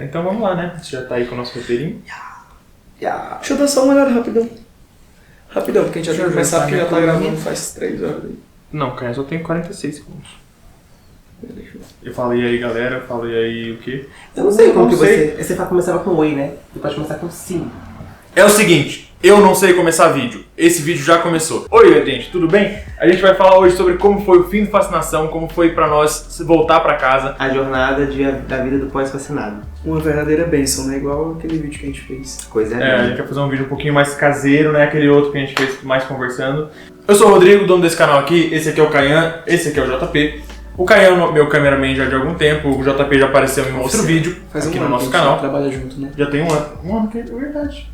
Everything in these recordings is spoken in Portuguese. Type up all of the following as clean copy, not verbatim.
Então vamos lá, né? Você já tá aí com o nosso roteirinho. Deixa eu dar só uma olhada rapidão. Rapidão, porque a gente já tem que começar, porque já tá gravando faz 3 horas aí. Não, cara, só tem 46 segundos. Eu falei aí, galera, eu falei aí o quê? Eu não sei como que você começava com oi, né? Você pode começar com sim. É o seguinte, eu não sei começar vídeo. Esse vídeo já começou. Oi, gente, tudo bem? A gente vai falar hoje sobre como foi o fim do Fascinação, como foi pra nós voltar pra casa. A jornada da vida do pós-vacinado. Uma verdadeira bênção, né? Igual aquele vídeo que a gente fez. Coisa a gente vai fazer um vídeo um pouquinho mais caseiro, né? Aquele outro que a gente fez mais conversando. Eu sou o Rodrigo, dono desse canal aqui. Esse aqui é o Caian, esse aqui é o JP. O Caian é meu cameraman já de algum tempo, o JP já apareceu em um outro vídeo aqui no nosso canal. Trabalha junto, né? Já tem um ano. Um ano que é verdade.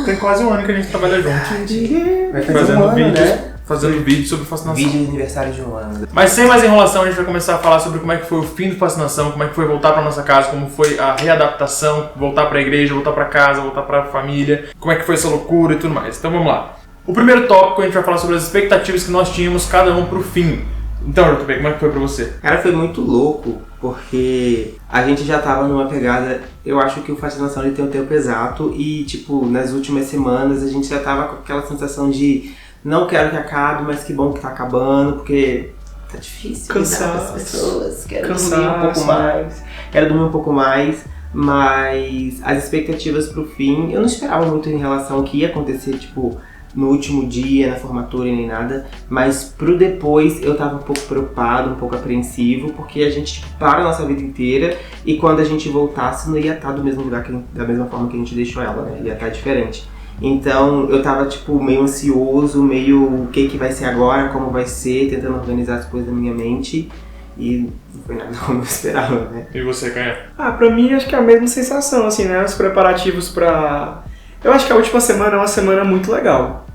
Tem quase um ano que a gente trabalha junto. Vai fazer um ano, né? Fazendo vídeo sobre Fascinação. Vídeo de aniversário de um ano. Mas sem mais enrolação, a gente vai começar a falar sobre como é que foi o fim do Fascinação, como é que foi voltar pra nossa casa, como foi a readaptação, voltar pra igreja, voltar pra casa, voltar pra família, como é que foi essa loucura e tudo mais. Então vamos lá. O primeiro tópico a gente vai falar sobre as expectativas que nós tínhamos cada um pro fim. Então, JP, como é que foi pra você? Cara, foi muito louco, porque a gente já tava numa pegada, eu acho que o Fascinação ele tem o tempo exato e, tipo, nas últimas semanas a gente já tava com aquela sensação de não quero que acabe, mas que bom que tá acabando, porque tá difícil lidar com as pessoas, quero dormir um pouco mais, mas as expectativas pro fim, eu não esperava muito em relação ao que ia acontecer, tipo, no último dia, na formatura e nem nada, mas pro depois eu tava um pouco preocupado, um pouco apreensivo, porque a gente para a nossa vida inteira e quando a gente voltasse não ia estar do mesmo lugar, da mesma forma que a gente deixou ela, né? Ia estar diferente. Então eu tava tipo meio ansioso, meio o que vai ser agora, como vai ser, tentando organizar as coisas na minha mente e não foi nada como eu esperava, né? E você, Caio? Pra mim acho que é a mesma sensação, assim, né? Os preparativos pra... Eu acho que a última semana é uma semana muito legal.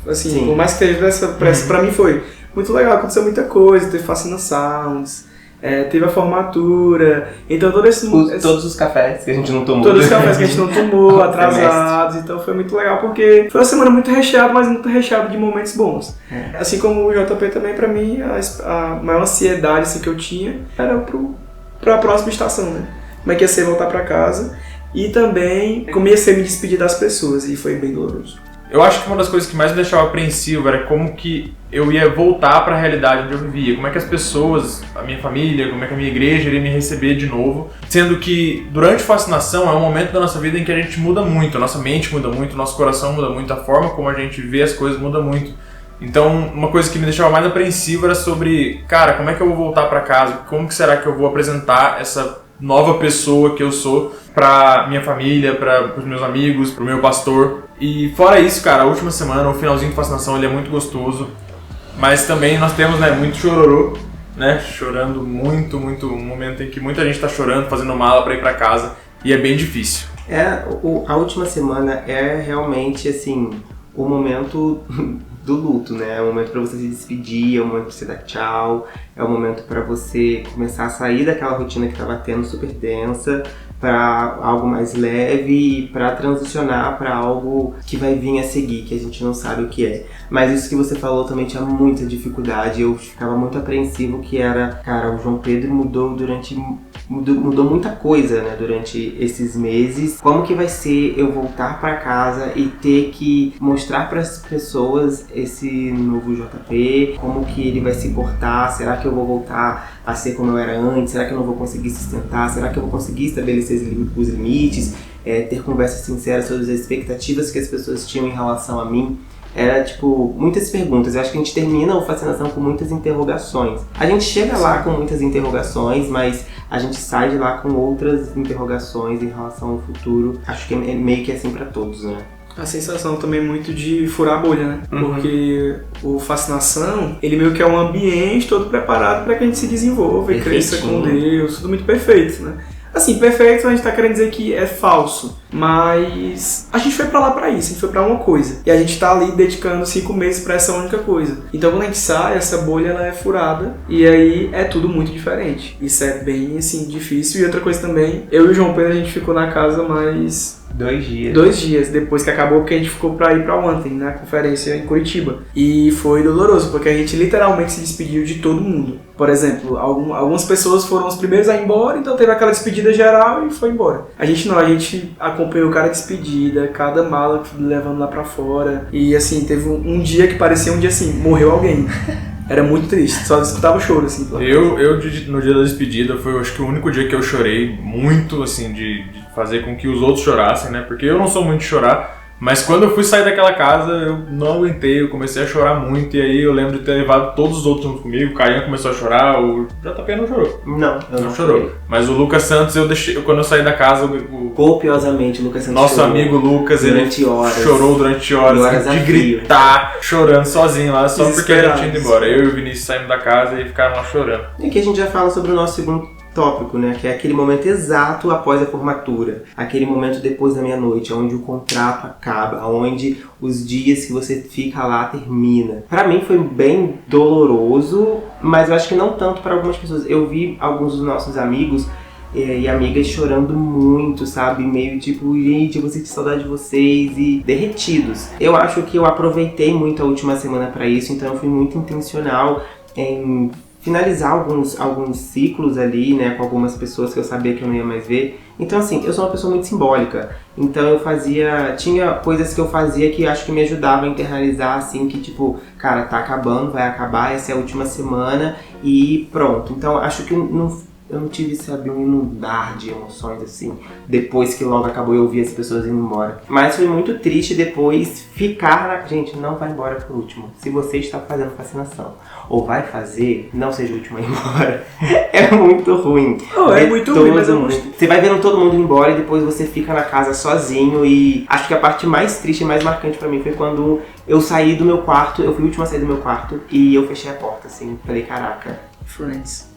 Assim, sim. Por mais que esteja dessa pressa, pra mim foi muito legal, aconteceu muita coisa, teve Fascinações, teve a formatura, então todos os cafés que a gente não tomou. Todos os cafés que a gente não tomou, atrasados, então foi muito legal porque foi uma semana muito recheada, mas muito recheada de momentos bons. Assim como o JP também, pra mim, a maior ansiedade assim, que eu tinha era pra próxima estação, né? Como é que ia ser voltar pra casa e também como ia ser me despedir das pessoas, e foi bem doloroso. Eu acho que uma das coisas que mais me deixava apreensivo era como que eu ia voltar para a realidade onde eu vivia, como é que as pessoas, a minha família, como é que a minha igreja iria me receber de novo, sendo que durante a Fascinação é um momento da nossa vida em que a gente muda muito, a nossa mente muda muito, o nosso coração muda muito, a forma como a gente vê as coisas muda muito. Então, uma coisa que me deixava mais apreensivo era sobre, cara, como é que eu vou voltar para casa, como que será que eu vou apresentar essa nova pessoa que eu sou pra minha família, para os meus amigos, pro meu pastor. E fora isso, cara, a última semana, o finalzinho de Fascinação, ele é muito gostoso. Mas também nós temos, né, muito chororô, né, chorando muito, um momento em que muita gente tá chorando, fazendo mala pra ir pra casa, e é bem difícil. A última semana é realmente, assim, o momento do luto, né? É o momento pra você se despedir, é o momento pra você dar tchau, é o momento pra você começar a sair daquela rotina que tava tendo super densa, para algo mais leve e para transicionar para algo que vai vir a seguir, que a gente não sabe o que é. Mas isso que você falou também tinha muita dificuldade, eu ficava muito apreensivo, que era, cara, o João Pedro mudou muita coisa, né, durante esses meses. Como que vai ser eu voltar para casa e ter que mostrar para as pessoas esse novo JP, como que ele vai se portar, será que eu vou voltar a ser como eu era antes, será que eu não vou conseguir sustentar, será que eu vou conseguir estabelecer os limites, ter conversas sinceras sobre as expectativas que as pessoas tinham em relação a mim. Era, tipo, muitas perguntas. Eu acho que a gente termina o Fascinação com muitas interrogações. A gente chega lá com muitas interrogações, mas a gente sai de lá com outras interrogações em relação ao futuro. Acho que é meio que assim pra todos, né? A sensação também muito de furar a bolha, né? Porque o Fascinação, ele meio que é um ambiente todo preparado para que a gente se desenvolva e cresça com Deus, tudo muito perfeito, né? Assim, perfeito a gente tá querendo dizer que é falso, mas a gente foi pra lá pra isso, a gente foi pra uma coisa. E a gente tá ali dedicando 5 meses pra essa única coisa. Então quando a gente sai, essa bolha ela é furada e aí é tudo muito diferente. Isso é bem, assim, difícil. E outra coisa também, eu e o João Pedro a gente ficou na casa mais 2 dias. 2 dias depois que acabou, porque a gente ficou pra ir pra ontem, na conferência em Curitiba. E foi doloroso, porque a gente literalmente se despediu de todo mundo. Por exemplo, algumas pessoas foram os primeiros a ir embora, então teve aquela despedida geral e foi embora. A gente não, a gente acompanhou cada despedida, cada mala levando lá pra fora. E assim, teve um dia que parecia um dia assim, morreu alguém. Era muito triste, só escutava o choro, assim. Eu no dia da despedida, foi acho que o único dia que eu chorei muito, assim, de fazer com que os outros chorassem, né? Porque eu não sou muito de chorar, mas quando eu fui sair daquela casa, eu não aguentei, eu comecei a chorar muito, e aí eu lembro de ter levado todos os outros junto comigo, o Caian começou a chorar, o JP não chorou. Não, eu não chorou. chorei. Mas o Lucas Santos, quando eu saí da casa, Copiosamente, o Lucas Santos nosso chorou amigo Lucas, ele chorou durante horas de gritar, chorando sozinho lá, só porque ele tinha ido embora. Eu e o Vinícius saímos da casa e ficaram lá chorando. E aqui a gente já fala sobre o nosso segundo tópico, né? Que é aquele momento exato após a formatura. Aquele momento depois da meia-noite, onde o contrato acaba, onde os dias que você fica lá termina. Pra mim foi bem doloroso, mas eu acho que não tanto para algumas pessoas. Eu vi alguns dos nossos amigos e amigas chorando muito, sabe? Meio tipo, gente, eu vou sentir saudade de vocês e derretidos. Eu acho que eu aproveitei muito a última semana pra isso, então eu fui muito intencional em finalizar alguns ciclos ali, né, com algumas pessoas que eu sabia que eu não ia mais ver. Então, assim, eu sou uma pessoa muito simbólica. Então tinha coisas que eu fazia que acho que me ajudava a internalizar, assim, que tipo, cara, tá acabando, vai acabar, essa é a última semana e pronto. Então, acho que eu não tive, sabe, um inundar de emoções, assim, depois que logo acabou eu vi as pessoas indo embora. Mas foi muito triste depois ficar na... Gente, não vai embora por último. Se você está fazendo fascinação ou vai fazer, não seja o último a ir embora. É muito ruim. É muito ruim, mas eu não... Você vai vendo todo mundo ir embora e depois você fica na casa sozinho e... Acho que a parte mais triste e mais marcante pra mim foi quando eu saí do meu quarto, eu fui o último a sair do meu quarto e eu fechei a porta, assim, falei, caraca. Friends.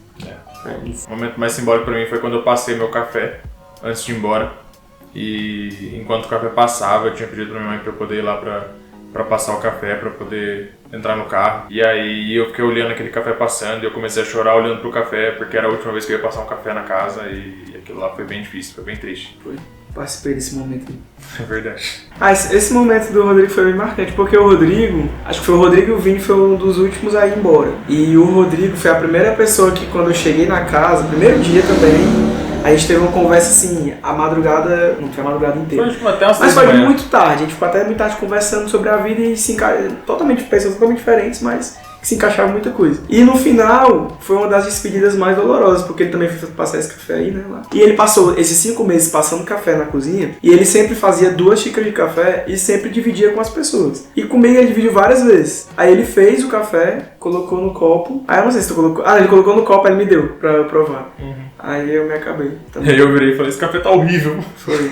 O momento mais simbólico pra mim foi quando eu passei meu café antes de ir embora. E enquanto o café passava, eu tinha pedido pra minha mãe pra eu poder ir lá pra passar o café, pra poder entrar no carro. E aí eu fiquei olhando aquele café passando e eu comecei a chorar olhando pro café, porque era a última vez que eu ia passar um café na casa e aquilo lá foi bem difícil, foi bem triste. Foi. Participei desse momento. É verdade. Esse momento do Rodrigo foi bem marcante, porque o Rodrigo, acho que foi o Rodrigo e o Vini foi um dos últimos a ir embora. E o Rodrigo foi a primeira pessoa que quando eu cheguei na casa, primeiro dia também, a gente teve uma conversa assim, a madrugada, não foi a madrugada inteira. Foi tipo até umas mas 6 da foi manhã. muito tarde, a gente ficou até muito tarde conversando sobre a vida e pessoas totalmente diferentes, mas que se encaixavam muita coisa. E no final, foi uma das despedidas mais dolorosas, porque ele também foi passar esse café aí, né, lá. E ele passou esses 5 meses passando café na cozinha, e ele sempre fazia 2 xícaras de café e sempre dividia com as pessoas. E comigo ele dividiu várias vezes. Aí ele fez o café, colocou no copo, aí eu não sei se tu colocou... ele colocou no copo, aí ele me deu pra eu provar. Aí eu me acabei. E aí eu virei e falei, esse café tá horrível. Foi.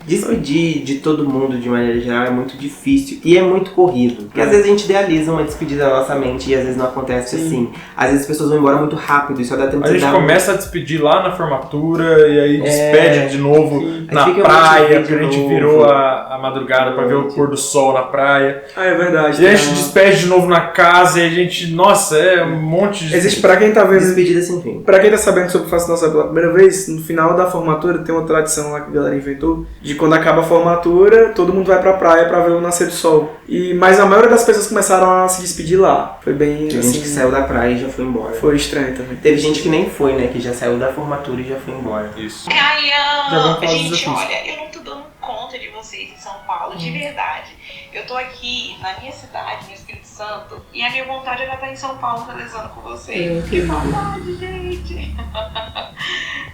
Despedir de todo mundo de maneira geral é muito difícil e é muito corrido. Porque às vezes a gente idealiza uma despedida na nossa mente e às vezes não acontece assim. Às vezes as pessoas vão embora muito rápido e só dá tempo de A gente começa a despedir lá na formatura e aí despede de novo na praia, porque a gente virou a madrugada pra ver o pôr do sol na praia. É verdade. E a gente despede de novo na casa e a gente, nossa, é um monte de... Existe, pra quem tá vendo... Despedida sem fim. Pra quem tá sabendo sobre o Fascinação pela primeira vez, no final da formatura tem uma tradição lá que a galera inventou, de quando acaba a formatura, todo mundo vai pra praia pra ver o nascer do sol. Mas a maioria das pessoas começaram a se despedir lá. Foi bem... Tem gente que saiu da praia e já foi embora. Foi estranho também. Teve gente que nem foi, né? Que já saiu da formatura e já foi embora. Isso. Gente, olha, eu não tô dando conta de vocês em São Paulo, de verdade. Eu tô aqui na minha cidade, no Espírito Santo, e a minha vontade era estar em São Paulo realizando com vocês. Que saudade, gente.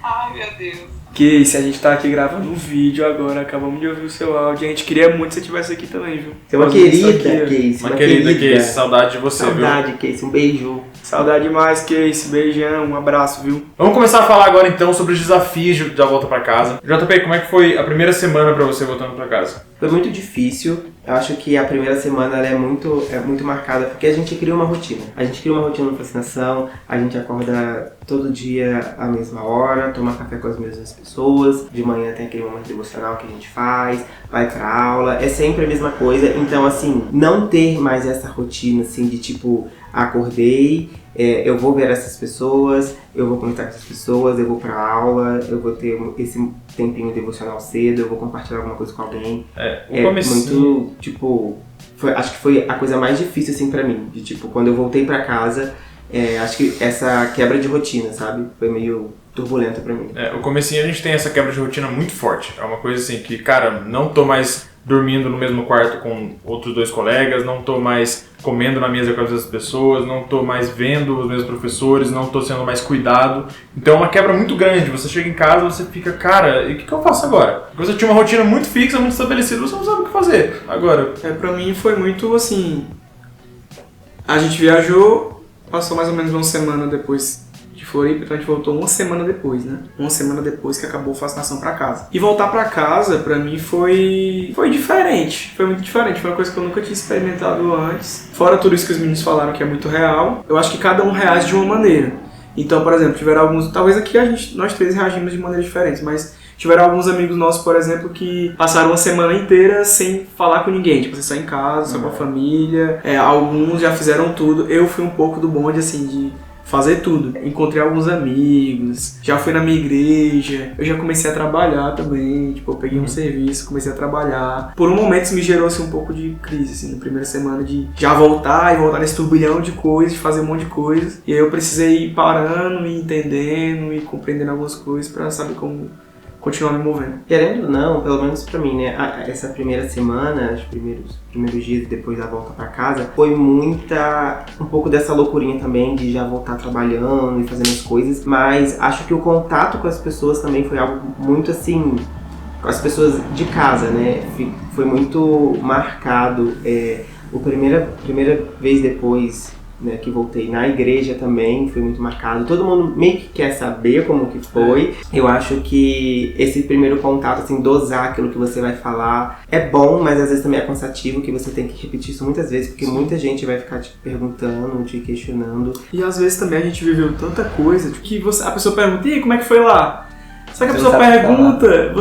Ai, meu Deus. Casey, a gente tá aqui gravando um vídeo agora, acabamos de ouvir o seu áudio. A gente queria muito que você estivesse aqui também, viu? Você é uma querida, Casey. Uma querida, Casey. Saudade de você, viu? Saudade, Casey. Um beijo. Saudade demais, Casey. Beijão, um abraço, viu? Vamos começar a falar agora então sobre os desafios da volta pra casa. JP, como é que foi a primeira semana pra você voltando pra casa? Foi muito difícil. Eu acho que a primeira semana ela é muito marcada porque a gente cria uma rotina. A gente cria uma rotina no Fascinação, a gente acorda todo dia à mesma hora, toma café com as mesmas pessoas, de manhã tem aquele momento devocional que a gente faz, vai pra aula, é sempre a mesma coisa. Então, assim, não ter mais essa rotina, assim, de tipo, acordei eu vou ver essas pessoas, eu vou conectar com essas pessoas, eu vou pra aula, eu vou ter esse tempinho devocional cedo, eu vou compartilhar alguma coisa com alguém. Muito, tipo, acho que foi a coisa mais difícil, assim, pra mim. De, tipo, quando eu voltei pra casa, acho que essa quebra de rotina, sabe? Foi meio turbulenta pra mim. O comecinho a gente tem essa quebra de rotina muito forte. É uma coisa assim que, cara, não tô mais dormindo no mesmo quarto com outros 2 colegas, não tô mais comendo na mesa com as mesmas pessoas, não tô mais vendo os mesmos professores, não tô sendo mais cuidado. Então é uma quebra muito grande. Você chega em casa, você fica, cara, e o que eu faço agora? Porque você tinha uma rotina muito fixa, muito estabelecida, você não sabe o que fazer agora. Pra mim foi muito assim, a gente viajou, passou mais ou menos uma semana depois de Floripa, então a gente voltou uma semana depois, né? Uma semana depois que acabou a fascinação pra casa. E voltar pra casa, pra mim, foi diferente. Foi muito diferente. Foi uma coisa que eu nunca tinha experimentado antes. Fora tudo isso que os meninos falaram, que é muito real, eu acho que cada um reage de uma maneira. Então, por exemplo, tiveram alguns... Talvez aqui nós 3 reagimos de maneiras diferentes, mas tiveram alguns amigos nossos, por exemplo, que passaram uma semana inteira sem falar com ninguém. Tipo, você só em casa, só com a família. Alguns já fizeram tudo. Eu fui um pouco do bonde, assim, de fazer tudo. Encontrei alguns amigos, já fui na minha igreja, eu já comecei a trabalhar também, tipo, eu peguei um serviço, comecei a trabalhar. Por um momento isso me gerou assim, um pouco de crise, assim, na primeira semana de já voltar nesse turbilhão de coisas, de fazer um monte de coisas. E aí eu precisei ir parando, e entendendo e compreendendo algumas coisas pra saber como continuar me movendo. Querendo ou não, pelo menos pra mim, né, essa primeira semana, os primeiros dias depois da volta pra casa, foi um pouco dessa loucurinha também de já voltar trabalhando e fazendo as coisas, mas acho que o contato com as pessoas também foi algo muito assim, com as pessoas de casa, né, foi muito marcado. A primeira vez depois, né, que voltei na igreja também, foi muito marcado. Todo mundo meio que quer saber como que foi. Eu acho que esse primeiro contato, assim, dosar aquilo que você vai falar é bom, mas às vezes também é cansativo, que você tem que repetir isso muitas vezes, porque muita gente vai ficar te perguntando, te questionando. E às vezes também a gente viveu tanta coisa, que a pessoa pergunta, e aí, como é que foi lá? Só que a pessoa pergunta,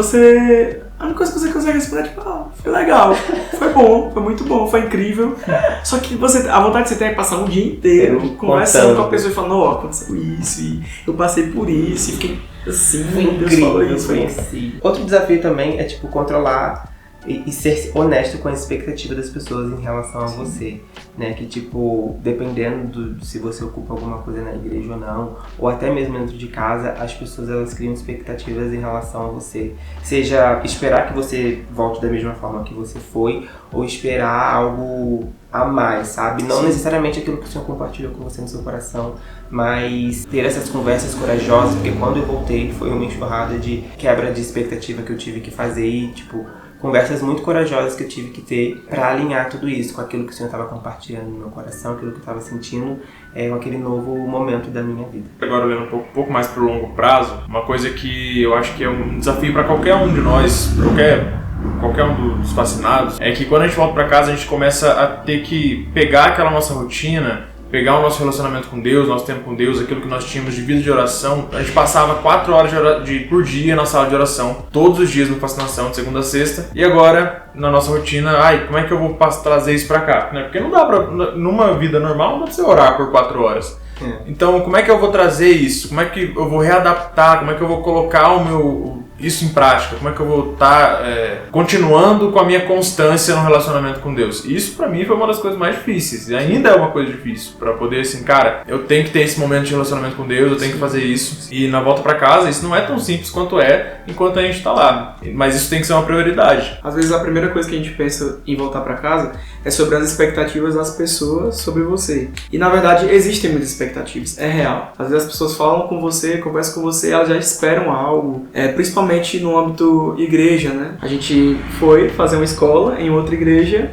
a única coisa que você consegue responder é tipo, foi legal, foi bom, foi muito bom, foi incrível. Só que a vontade que você tem é passar um dia inteiro conversando com a pessoa e falando, aconteceu isso, e eu passei por isso, e fiquei assim, foi incrível, foi assim. Outro desafio também é tipo controlar e ser honesto com a expectativa das pessoas em relação a você, né? Que tipo, dependendo se você ocupa alguma coisa na igreja ou não, ou até mesmo dentro de casa, as pessoas elas criam expectativas em relação a você. Seja esperar que você volte da mesma forma que você foi, ou esperar algo a mais, sabe? Não necessariamente aquilo que o Senhor compartilhou com você no seu coração, mas ter essas conversas corajosas, porque quando eu voltei foi uma enxurrada de quebra de expectativa que eu tive que fazer e, tipo, conversas muito corajosas que eu tive que ter para alinhar tudo isso com aquilo que o Senhor estava compartilhando no meu coração, aquilo que eu estava sentindo, com aquele novo momento da minha vida. Agora olhando um pouco mais para o longo prazo, uma coisa que eu acho que é um desafio para qualquer um de nós, qualquer um dos fascinados, é que quando a gente volta para casa a gente começa a ter que pegar aquela nossa rotina, pegar o nosso relacionamento com Deus, nosso tempo com Deus, aquilo que nós tínhamos de vida de oração. A gente passava 4 horas por dia na sala de oração, todos os dias no Fascinação, de segunda a sexta. E agora, na nossa rotina, como é que eu vou trazer isso pra cá? Porque não dá numa vida normal, não dá pra você orar por 4 horas. Então, como é que eu vou trazer isso? Como é que eu vou readaptar? Como é que eu vou colocar isso em prática? Como é que eu vou estar continuando com a minha constância no relacionamento com Deus? Isso pra mim foi uma das coisas mais difíceis. E ainda é uma coisa difícil pra poder, assim, cara, eu tenho que ter esse momento de relacionamento com Deus, eu tenho que fazer isso. E na volta pra casa, isso não é tão simples quanto enquanto a gente tá lá. Mas isso tem que ser uma prioridade. Às vezes a primeira coisa que a gente pensa em voltar pra casa é sobre as expectativas das pessoas sobre você. E na verdade existem muitas expectativas, é real. Às vezes as pessoas falam com você, conversam com você, elas já esperam algo, principalmente no âmbito igreja, né? A gente foi fazer uma escola em outra igreja,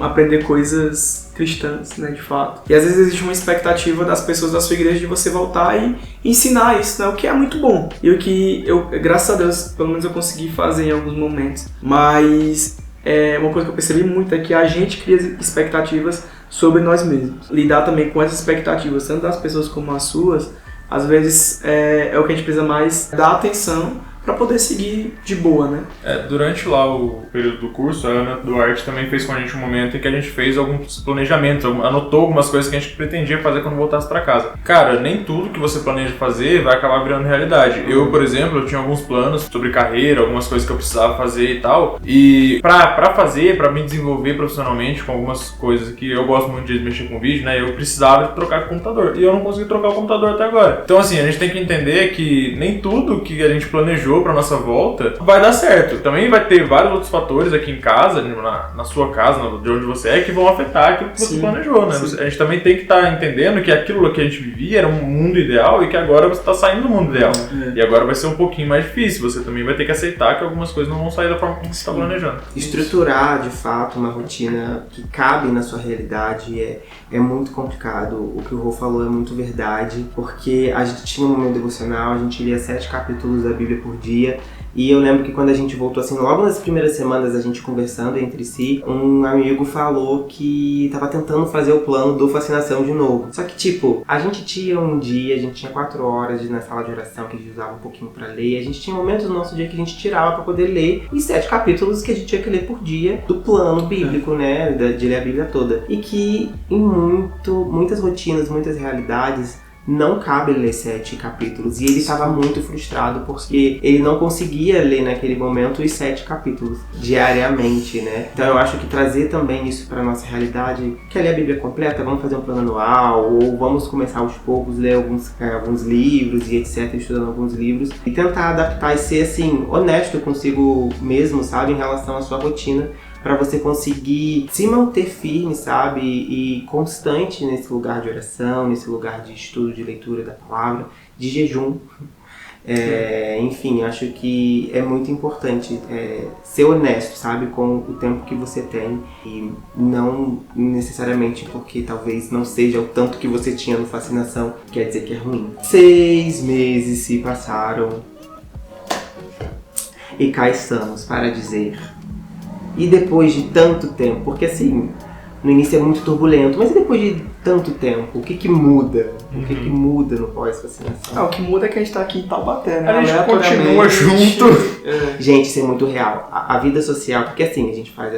aprender coisas cristãs, né, de fato. E às vezes existe uma expectativa das pessoas da sua igreja de você voltar e ensinar isso, né, o que é muito bom. E o que graças a Deus, pelo menos eu consegui fazer em alguns momentos. Mas uma coisa que eu percebi muito é que a gente cria expectativas sobre nós mesmos. Lidar também com essas expectativas, tanto das pessoas como as suas, às vezes é o que a gente precisa mais dar atenção pra poder seguir de boa, né? Durante lá o período do curso, a Ana Duarte também fez com a gente um momento em que a gente fez alguns planejamentos, anotou algumas coisas que a gente pretendia fazer quando voltasse pra casa. Cara, nem tudo que você planeja fazer vai acabar virando realidade. Eu, por exemplo, eu tinha alguns planos sobre carreira, algumas coisas que eu precisava fazer e tal, e pra me desenvolver profissionalmente com algumas coisas que eu gosto muito de mexer com vídeo, né, eu precisava de trocar de computador, e eu não consegui trocar o computador até agora. Então, assim, a gente tem que entender que nem tudo que a gente planejou pra nossa volta vai dar certo. Também vai ter vários outros fatores aqui em casa, na sua casa, de onde você é, que vão afetar aquilo que você planejou, né? A gente também tem que estar entendendo que aquilo que a gente vivia era um mundo ideal e que agora você está saindo do mundo ideal. E agora vai ser um pouquinho mais difícil. Você também vai ter que aceitar que algumas coisas não vão sair da forma como você está planejando. Estruturar, de fato, uma rotina que cabe na sua realidade é muito complicado. O que o Rô falou é muito verdade, porque a gente tinha um momento devocional, a gente lia 7 capítulos da Bíblia por dia. E eu lembro que quando a gente voltou, assim, logo nas primeiras semanas a gente conversando entre si, um amigo falou que tava tentando fazer o plano do Fascinação de novo. Só que, tipo, a gente tinha um dia, a gente tinha 4 horas na sala de oração que a gente usava um pouquinho pra ler, a gente tinha momentos do nosso dia que a gente tirava pra poder ler os 7 capítulos que a gente tinha que ler por dia do plano bíblico, né, de ler a Bíblia toda. E que em muitas rotinas, muitas realidades, não cabe ler 7 capítulos. E ele estava muito frustrado porque ele não conseguia ler naquele momento os 7 capítulos diariamente, né? Então eu acho que trazer também isso para nossa realidade, quer ler a Bíblia completa? Vamos fazer um plano anual, ou vamos começar aos poucos, ler alguns livros e etc, estudando alguns livros, e tentar adaptar e ser, assim, honesto consigo mesmo, sabe, em relação à sua rotina, para você conseguir se manter firme, sabe, e constante nesse lugar de oração, nesse lugar de estudo, de leitura da palavra, de jejum. Enfim, acho que é muito importante ser honesto, sabe, com o tempo que você tem, e não necessariamente porque talvez não seja o tanto que você tinha no Fascinação, quer dizer que é ruim. 6 meses se passaram e cá estamos para dizer... E depois de tanto tempo, porque assim, no início é muito turbulento, mas depois de tanto tempo, o que muda? O que muda no pós-fascinação? O que muda é que a gente tá aqui em Taubaté, né? A gente continua junto. Gente, isso é muito real. A vida social, porque assim, a gente faz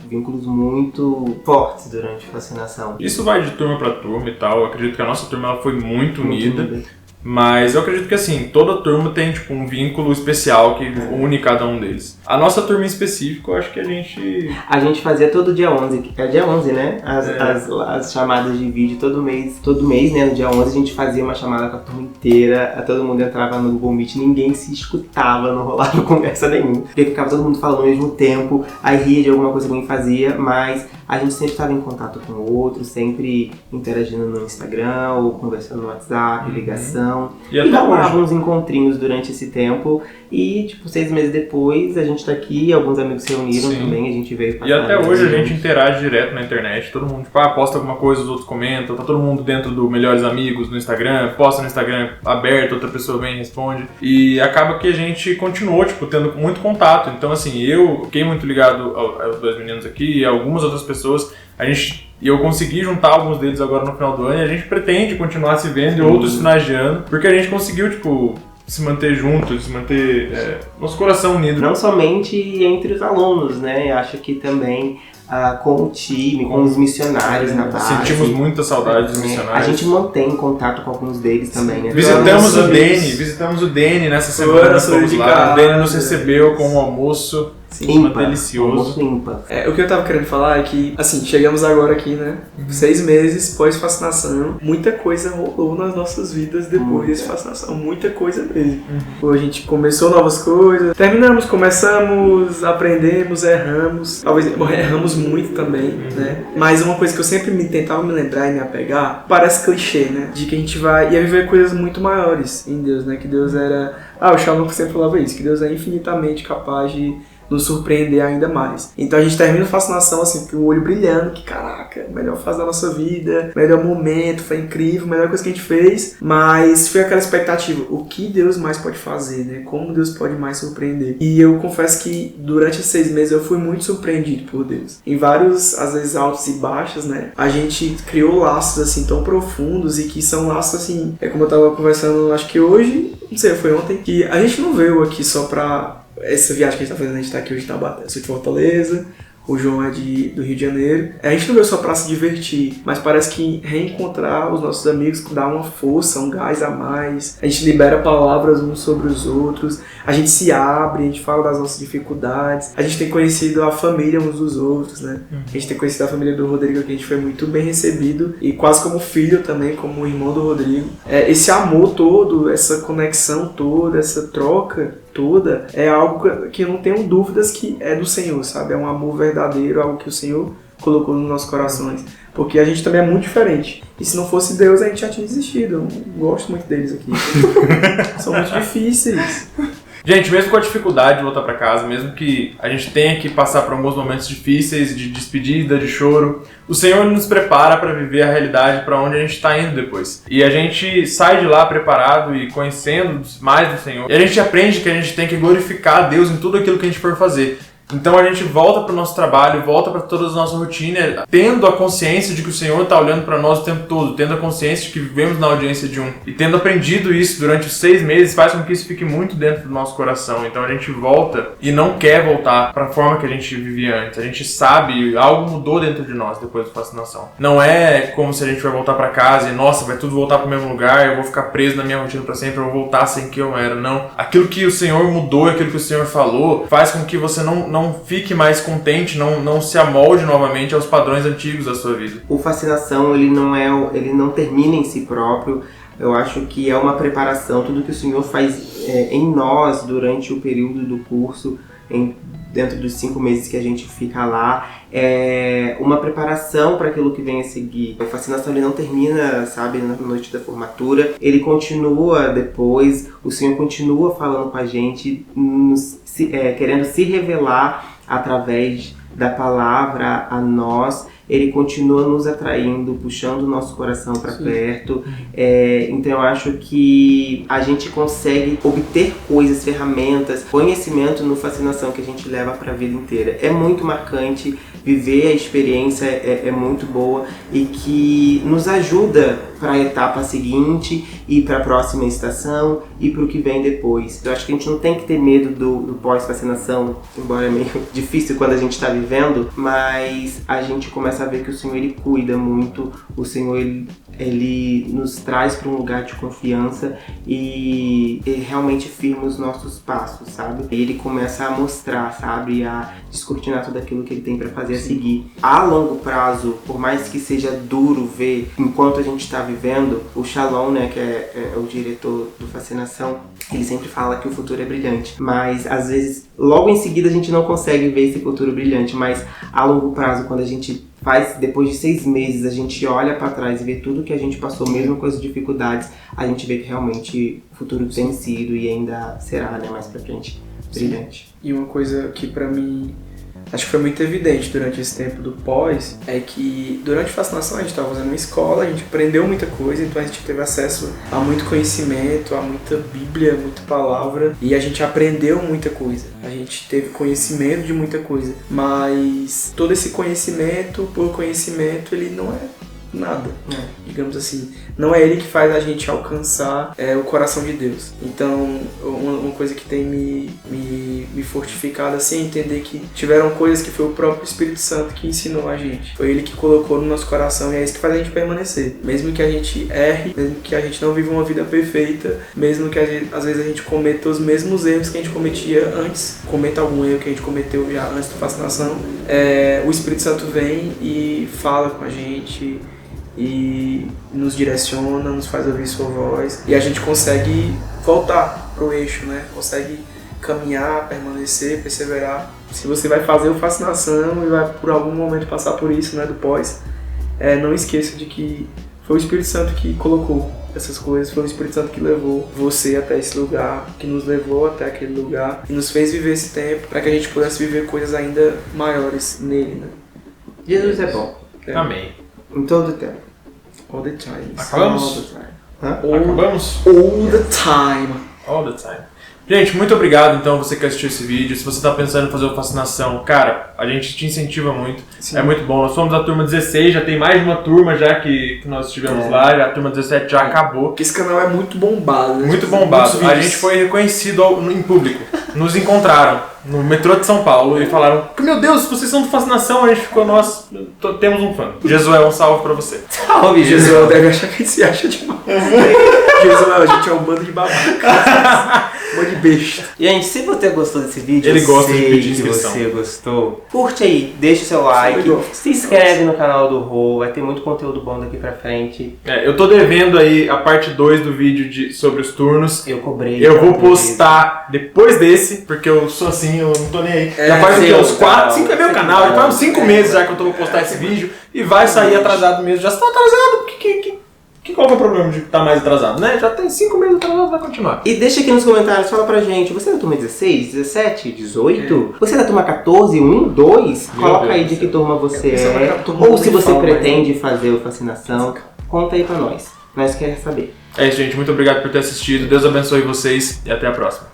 vínculos muito fortes durante a fascinação. Isso vai de turma pra turma e tal. Eu acredito que a nossa turma ela foi muito unida. Mas eu acredito que assim, toda turma tem tipo um vínculo especial que une cada um deles. A nossa turma em específico, eu acho que a gente fazia todo dia 11, é dia 11, né? As chamadas de vídeo todo mês, né? No dia 11 a gente fazia uma chamada com a turma inteira, todo mundo entrava no Google Meet, ninguém se escutava, não rolava conversa nenhuma. Porque ficava todo mundo falando ao mesmo tempo, aí ria de alguma coisa que alguém fazia, mas a gente sempre estava em contato com o outro, sempre interagindo no Instagram, ou conversando no WhatsApp, ligação. E rolava uns encontrinhos durante esse tempo. E, tipo, 6 meses depois, a gente tá aqui, alguns amigos se reuniram também, a gente veio passar. E até hoje a gente interage direto na internet, todo mundo, tipo, posta alguma coisa, os outros comentam, tá todo mundo dentro do Melhores Amigos no Instagram, posta no Instagram aberto, outra pessoa vem e responde. E acaba que a gente continuou, tipo, tendo muito contato. Então, assim, eu fiquei muito ligado aos 2 meninos aqui e algumas outras pessoas. E eu consegui juntar alguns deles agora no final do ano e a gente pretende continuar se vendo em outros finais de ano, porque a gente conseguiu, tipo, se manter junto, se manter nosso coração unido. Não somente entre os alunos, né? Eu acho que também com o time, com os missionários na base. Sentimos muita saudade dos missionários. A gente mantém contato com alguns deles também, né? Visitamos o Dene nessa semana, fomos lá. O Dene nos recebeu com um almoço. Delicioso. O que eu tava querendo falar é que, assim, chegamos agora aqui, né? 6 meses pós-fascinação, muita coisa rolou nas nossas vidas depois desse fascinação, muita coisa mesmo. A gente começou novas coisas, terminamos, começamos, aprendemos, erramos, talvez erramos muito também, né? Mas uma coisa que eu sempre tentava me lembrar e me apegar, parece clichê, né? De que a gente ia viver coisas muito maiores em Deus, né? Que Deus era... o Shalom sempre falava isso, que Deus é infinitamente capaz de nos surpreender ainda mais. Então a gente termina a fascinação assim, com o olho brilhando, que caraca, melhor fase da nossa vida, melhor momento, foi incrível, melhor coisa que a gente fez, mas foi aquela expectativa, o que Deus mais pode fazer, né? Como Deus pode mais surpreender. E eu confesso que durante esses 6 meses eu fui muito surpreendido por Deus. Em vários, às vezes, altos e baixos, né? A gente criou laços assim tão profundos e que são laços assim, é como eu tava conversando, acho que hoje, não sei, foi ontem, que a gente não veio aqui só pra essa viagem que a gente tá fazendo, a gente tá aqui hoje em Taubaté, eu sou de Fortaleza, o João é do Rio de Janeiro. A gente não veio só pra se divertir, mas parece que reencontrar os nossos amigos dá uma força, um gás a mais. A gente libera palavras uns sobre os outros, a gente se abre, a gente fala das nossas dificuldades. A gente tem conhecido a família uns dos outros, né? A gente tem conhecido a família do Rodrigo, que a gente foi muito bem recebido e quase como filho também, como irmão do Rodrigo. Esse amor todo, essa conexão toda, essa troca toda, é algo que eu não tenho dúvidas que é do Senhor, sabe? É um amor verdadeiro, algo que o Senhor colocou nos nossos corações. Porque a gente também é muito diferente. E se não fosse Deus, a gente já tinha desistido. Eu gosto muito deles aqui. São muito difíceis. Gente, mesmo com a dificuldade de voltar pra casa, mesmo que a gente tenha que passar por alguns momentos difíceis, de despedida, de choro, o Senhor nos prepara para viver a realidade para onde a gente está indo depois. E a gente sai de lá preparado e conhecendo mais do Senhor. E a gente aprende que a gente tem que glorificar a Deus em tudo aquilo que a gente for fazer. Então a gente volta para o nosso trabalho, volta para toda a nossa rotina, tendo a consciência de que o Senhor está olhando para nós o tempo todo, tendo a consciência de que vivemos na audiência de um. E tendo aprendido isso durante os 6 meses, faz com que isso fique muito dentro do nosso coração. Então a gente volta e não quer voltar para a forma que a gente vivia antes. A gente sabe, algo mudou dentro de nós depois da fascinação. Não é como se a gente vai voltar para casa e, nossa, vai tudo voltar para o mesmo lugar, eu vou ficar preso na minha rotina para sempre, eu vou voltar sem que eu era. Não. Aquilo que o Senhor mudou, aquilo que o Senhor falou, faz com que você não fique mais contente, não se amolde novamente aos padrões antigos da sua vida. O Fascinação, ele não termina em si próprio. Eu acho que é uma preparação, tudo que o Senhor faz em nós durante o período do curso, dentro dos 5 meses que a gente fica lá, é uma preparação para aquilo que vem a seguir. A Fascinação, ele não termina, sabe, na noite da formatura, ele continua depois, o Senhor continua falando com a gente, querendo se revelar através da palavra a nós. Ele continua nos atraindo, puxando o nosso coração para perto. Então eu acho que a gente consegue obter coisas, ferramentas, conhecimento no Fascinação que a gente leva para a vida inteira. É muito marcante, viver a experiência é muito boa e que nos ajuda para a etapa seguinte e para a próxima estação e para o que vem depois. Eu acho que a gente não tem que ter medo do pós-fascinação, embora é meio difícil quando a gente está vivendo, mas a gente começa a ver que o Senhor, ele cuida muito, o Senhor, ele nos traz para um lugar de confiança e ele realmente firma os nossos passos, sabe? E ele começa a mostrar, sabe? A descortinar tudo aquilo que ele tem para fazer a seguir. A longo prazo, por mais que seja duro ver, enquanto a gente está vivendo, o Shalom, né, que é o diretor do Fascinação, ele sempre fala que o futuro é brilhante, mas às vezes, logo em seguida a gente não consegue ver esse futuro brilhante, mas a longo prazo, quando a gente faz, depois de 6 meses, a gente olha para trás e vê tudo que a gente passou, mesmo com as dificuldades, a gente vê que realmente o futuro tem sido e ainda será, né, mais pra frente, brilhante. E uma coisa que pra mim acho que foi muito evidente durante esse tempo do pós, é que durante a Fascinação a gente estava fazendo uma escola, a gente aprendeu muita coisa, então a gente teve acesso a muito conhecimento, a muita Bíblia, muita palavra, e a gente aprendeu muita coisa, a gente teve conhecimento de muita coisa, mas todo esse conhecimento, por conhecimento, ele não é nada, digamos assim. Não é ele que faz a gente alcançar o coração de Deus. Então, uma coisa que tem me fortificado assim é entender que tiveram coisas que foi o próprio Espírito Santo que ensinou a gente. Foi ele que colocou no nosso coração e é isso que faz a gente permanecer. Mesmo que a gente erre, mesmo que a gente não viva uma vida perfeita, mesmo que às vezes a gente cometa os mesmos erros que a gente cometia antes, cometa algum erro que a gente cometeu já antes da Fascinação, o Espírito Santo vem e fala com a gente e nos direciona, nos faz ouvir sua voz e a gente consegue voltar pro eixo, né? Consegue caminhar, permanecer, perseverar. Se você vai fazer o Fascinação e vai por algum momento passar por isso, né, do pós, não esqueça de que foi o Espírito Santo que colocou essas coisas, foi o Espírito Santo que levou você até esse lugar, que nos levou até aquele lugar, e nos fez viver esse tempo para que a gente pudesse viver coisas ainda maiores nele, né? Jesus é bom. Amém. Em todo o tempo. All the time. Acabamos? All the time. Hã? Acabamos? All the time. All the time. Gente, muito obrigado então você que assistiu esse vídeo. Se você tá pensando em fazer uma fascinação, cara, a gente te incentiva muito. Sim. É muito bom. Nós somos a turma 16, já tem mais de uma turma já que nós estivemos lá, já a turma 17 já acabou. Porque esse canal é muito bombado, né? Muito bombado. Muitos A vídeos. gente foi reconhecido em público. Nos encontraram no metrô de São Paulo e falaram: meu Deus, vocês são de fascinação. A gente ficou, nós temos um fã. Jesuel, um salve pra você. Salve, Jesuel deve achar que a gente se acha demais. Jesuel, a gente é um bando de babaca. Um bando de besta. Gente, se você gostou desse vídeo, Ele eu gosta de sei pedir que inscrição. você gostou. Curte aí, deixa o seu like, se inscreve no canal do Rô, vai ter muito conteúdo bom daqui pra frente. Eu tô devendo aí a parte 2 do vídeo sobre os turnos. Eu cobrei. Eu vou postar depois desse, porque eu sou assim, eu não tô nem aí. Já faz seu uns 4, canal, 5 é meu seu canal, já canal. faz uns 5 meses já que eu tô vou postar esse vídeo e vai sair atrasado mesmo. Já está atrasado, qual que é o problema de estar mais atrasado, né? Já tem 5 meses atrasado, vai continuar. E deixa aqui nos comentários, fala pra gente, você é da turma 16, 17, 18? Você é da turma 14, 1, 2? Coloca aí de que turma você é. Ou se você pretende fazer o Fascinação, conta aí pra nós. Nós queremos saber. É isso, gente. Muito obrigado por ter assistido. Deus abençoe vocês e até a próxima.